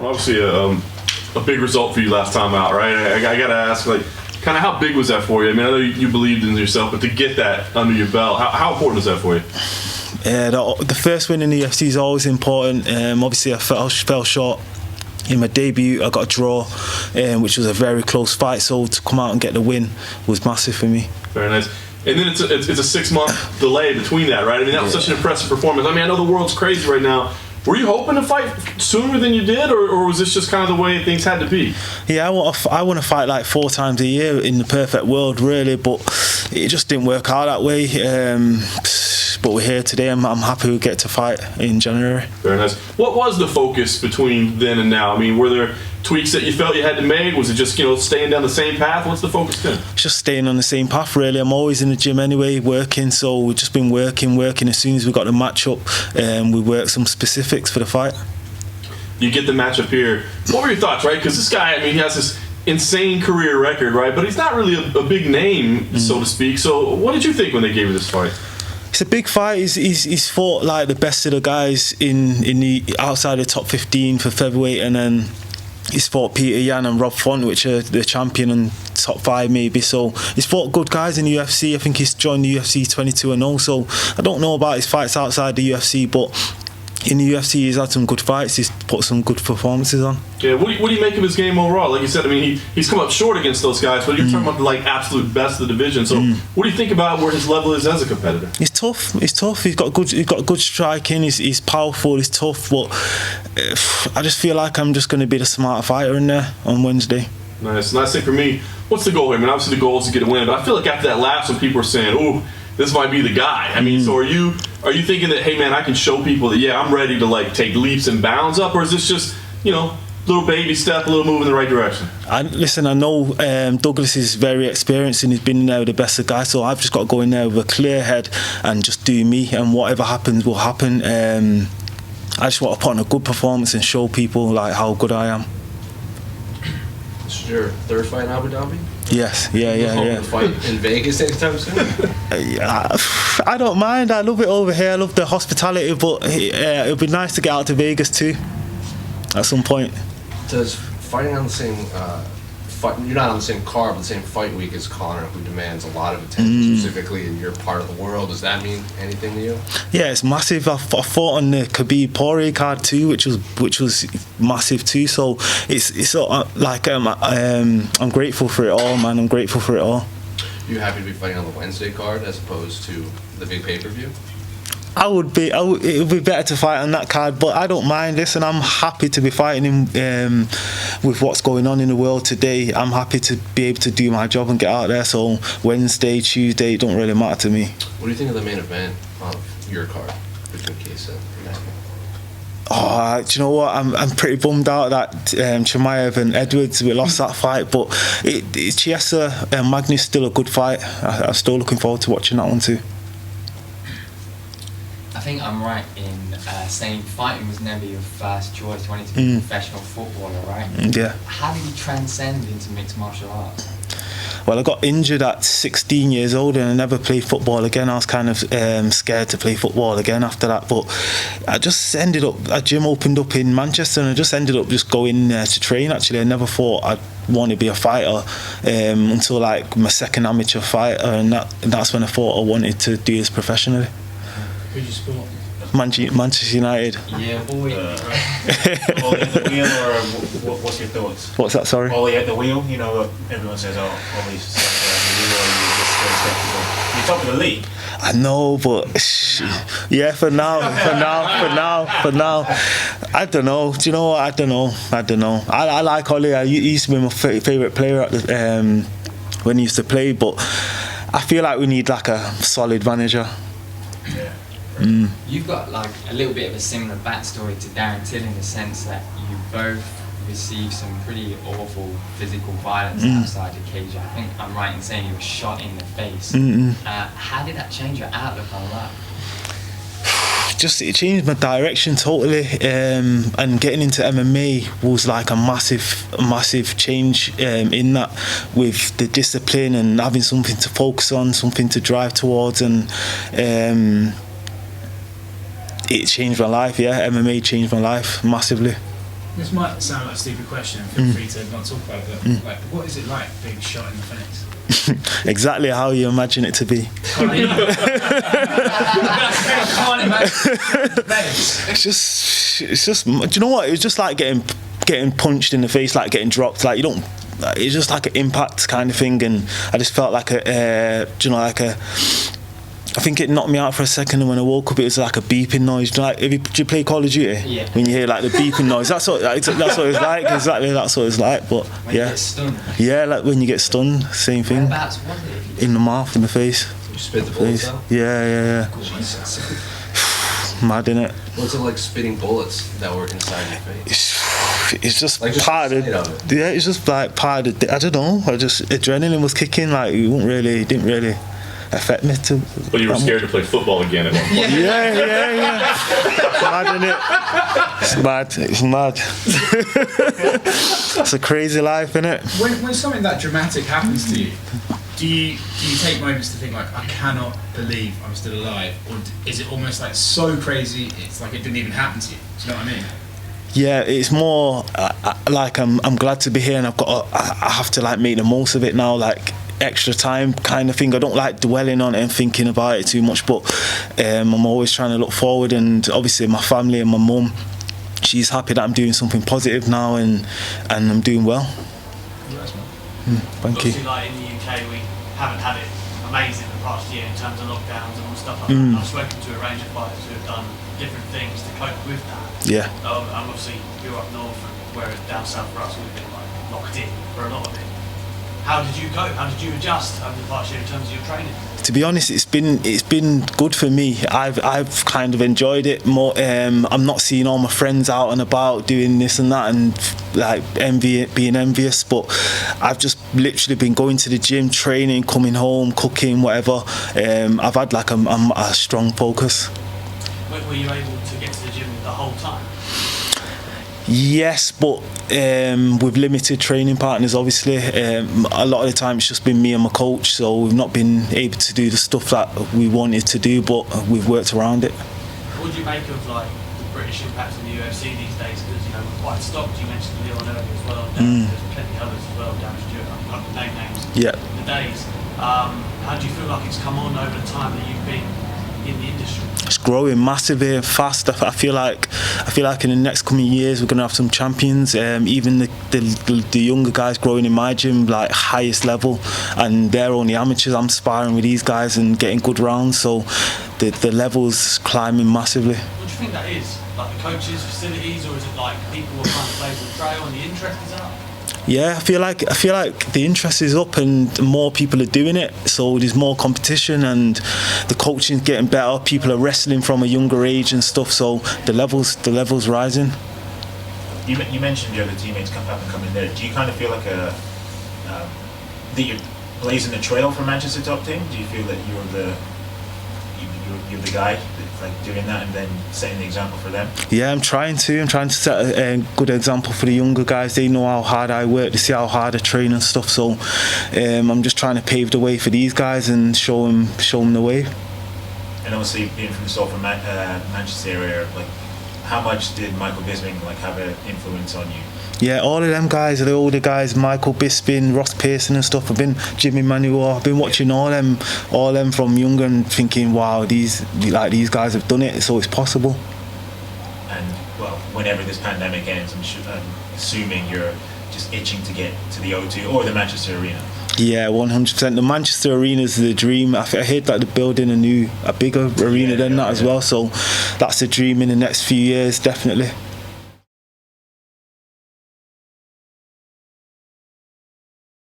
Obviously, a big result for you last time out, right? I got to ask, like, kind of how big was that for you? I mean, I know you believed in yourself, but to get that under your belt, how important is that for you? Yeah, the first win in the UFC is always important. Obviously, I fell short in my debut. I got a draw, which was a very close fight. So to come out and get the win was massive for me. Very nice. And then it's a 6-month delay between that, right? I mean, that was such an impressive performance. I mean, I know the world's crazy right now. Were you hoping to fight sooner than you did, or was this just kind of the way things had to be? Yeah, I want to fight like 4 times a year in the perfect world, really, but it just didn't work out that way. But we're here today. I'm happy we get to fight in January. Very nice. What was the focus between then and now? I mean, were there tweaks that you felt you had to make? Was it just, staying down the same path? What's the focus then? Just staying on the same path, really. I'm always in the gym anyway, working. So we've just been working. As soon as we got the match up, we worked some specifics for the fight. You get the matchup here. What were your thoughts, right? Because this guy, I mean, he has this insane career record, right? But he's not really a big name, so to speak. So what did you think when they gave you this fight? It's a big fight. He's fought like the best of the guys in the outside the top 15 for featherweight, and then he's fought Peter Yan and Rob Font, which are the champion and top 5 maybe. So he's fought good guys in the UFC. I think he's joined the UFC 22-0. So I don't know about his fights outside the UFC, but in the UFC he's had some good fights. He's put some good performances on. Yeah, what do you make of his game overall? Like you said, I mean, he's come up short against those guys, but you're talking about the absolute best of the division. So what do you think about where his level is as a competitor? He's tough. He's got good striking. He's powerful. He's tough. But I just feel like I'm just going to be the smarter fighter in there on Wednesday. Nice. Last thing for me, what's the goal here? I mean, obviously the goal is to get a win, but I feel like after that last one, people are saying, "Oh, this might be the guy." I mean, so are you thinking that, hey man, I can show people that I'm ready to take leaps and bounds up, or is this just little baby step, a little move in the right direction? I know Douglas is very experienced and he's been in there with the best of guys, so I've just got to go in there with a clear head and just do me, and whatever happens will happen. I just want to put on a good performance and show people how good I am. This is your 3rd fight in Abu Dhabi? Yes, yeah. To fight in Vegas anytime soon? I don't mind. I love it over here. I love the hospitality, but it would be nice to get out to Vegas too at some point. Does fighting on the same you're not on the same card, but the same fight week as Conor, who demands a lot of attention, specifically in your part of the world, does that mean anything to you? Yeah, it's massive. I fought on the Khabib Poirier card too, which was massive too. So it's I'm grateful for it all, man. I'm grateful for it all. You happy to be fighting on the Wednesday card as opposed to the big pay-per-view? It would be better to fight on that card, but I don't mind. Listen, I'm happy to be fighting with what's going on in the world today. I'm happy to be able to do my job and get out there. So Wednesday, Tuesday, it don't really matter to me. What do you think of the main event of your card between Chiesa and Magnus? Do you know what? I'm pretty bummed out that Chimaev and Edwards, we lost that fight, but Chiesa and Magnus still a good fight. I'm still looking forward to watching that one too. I think I'm right in saying fighting was never your first choice. You wanted to be a professional footballer, right? Yeah. How did you transcend into mixed martial arts? Well, I got injured at 16 years old and I never played football again. I was kind of scared to play football again after that, but I just ended up, a gym opened up in Manchester and I just ended up just going to train. Actually, I never thought I'd want to be a fighter until my 2nd amateur fighter, and that's when I thought I wanted to do this professionally. Who'd you support? Manchester United. Yeah, boy. Ollie at the wheel, or what's your thoughts? What's that, sorry? Ollie at the wheel, everyone says, Ollie's at the wheel, you're top of the league. I know, but yeah, for now. I don't know. Do you know what? I don't know. I like Ollie. He used to be my favourite player at when he used to play, but I feel like we need a solid manager. Yeah. You've got a little bit of a similar backstory to Darren Till in the sense that you both received some pretty awful physical violence outside the cage. I think I'm right in saying you were shot in the face. How did that change your outlook on life? It changed my direction totally, and getting into MMA was a massive change in that, with the discipline and having something to focus on, something to drive towards, and it changed my life. MMA changed my life massively. This might sound like a stupid question, feel free to not talk about it, but like, what is it like being shot in the face? Exactly how you imagine it to be. I can't imagine the face. It's just. Do you know what? It was just like getting punched in the face, like getting dropped. Like you don't. It's just like an impact kind of thing, and I just felt like I think it knocked me out for a second, and when I woke up, it was like a beeping noise. Like, did you play Call of Duty? Yeah. When you hear like the beeping noise, that's what it's like. Exactly, that's what it's like. But when you get stunned. Yeah, like when you get stunned, same thing. In the mouth, in the face. You spit the bullets out? Yeah. Jesus. Mad, innit? What's it like spitting bullets that were inside your face? It's just like part of it. Yeah, it's just like part of the, I don't know. Adrenaline was kicking. Like it didn't really affect me too. But you were scared to play football again at one point. Yeah. It's mad, innit? It's mad. It's a crazy life, innit? When something that dramatic happens to you, do you take moments to think like, I cannot believe I'm still alive, or is it almost like so crazy it's like it didn't even happen to you? Do you know what I mean? Yeah, it's more like I'm glad to be here, and I have to like make the most of it now, like extra time kind of thing. I don't like dwelling on it and thinking about it too much, but I'm always trying to look forward, and obviously my family and my mum, she's happy that I'm doing something positive now, and I'm doing well. Thank you. Obviously, like in the UK, we haven't had it amazing the past year in terms of lockdowns and all stuff like that. I've spoken to a range of fighters who have done different things to cope with that. Yeah. And obviously, you're up north, whereas down south for us, we've been like locked in for a lot of it. How did you cope? How did you adjust over the past year in terms of your training? To be honest, it's been good for me. I've kind of enjoyed it more. I'm not seeing all my friends out and about doing this and that, and like being envious. But I've just literally been going to the gym, training, coming home, cooking, whatever. I've had like a strong focus. Were you able to get to the gym the whole time? Yes, but with limited training partners, obviously. A lot of the time it's just been me and my coach, so we've not been able to do the stuff that we wanted to do, but we've worked around it. What do you make of like the British impact in the UFC these days? Because we're quite stocked. You mentioned Lerone earlier as well. There's plenty others as well. Down Stewart, I can name names. Yeah. The days. How do you feel like it's come on over the time that you've been in the industry? It's growing massively and fast. I feel like in the next coming years we're going to have some champions. Even the younger guys growing in my gym, like highest level, and they're only amateurs. I'm sparring with these guys and getting good rounds, so the level's climbing massively. What do you think that is? Like the coaches, facilities, or is it like people are trying to play the trail and the interest is up? Yeah, I feel like the interest is up and more people are doing it, so there's more competition and the coaching's getting better. People are wrestling from a younger age and stuff, so the levels rising. You mentioned your other teammates come up and come in there. Do you kind of feel like that you're blazing a trail for Manchester top team? Do you feel that you're the guy that's like doing that and then setting the example for them? Yeah, I'm trying to set a good example for the younger guys. They know how hard I work, they see how hard I train and stuff, so I'm just trying to pave the way for these guys and show them the way. And obviously being from the Salford, Manchester area, like how much did Michael Bisping like have an influence on you? Yeah, all of them guys, the older guys, Michael Bisping, Ross Pearson and stuff. I've been Jimmy Manuel. I've been watching all them from younger and thinking, wow, these guys have done it, so it's possible. And well, whenever this pandemic ends, I'm assuming you're just itching to get to the O2 or the Manchester Arena. Yeah, 100%. The Manchester Arena is the dream. I heard that they're building a bigger arena than that as well. So that's a dream in the next few years, definitely.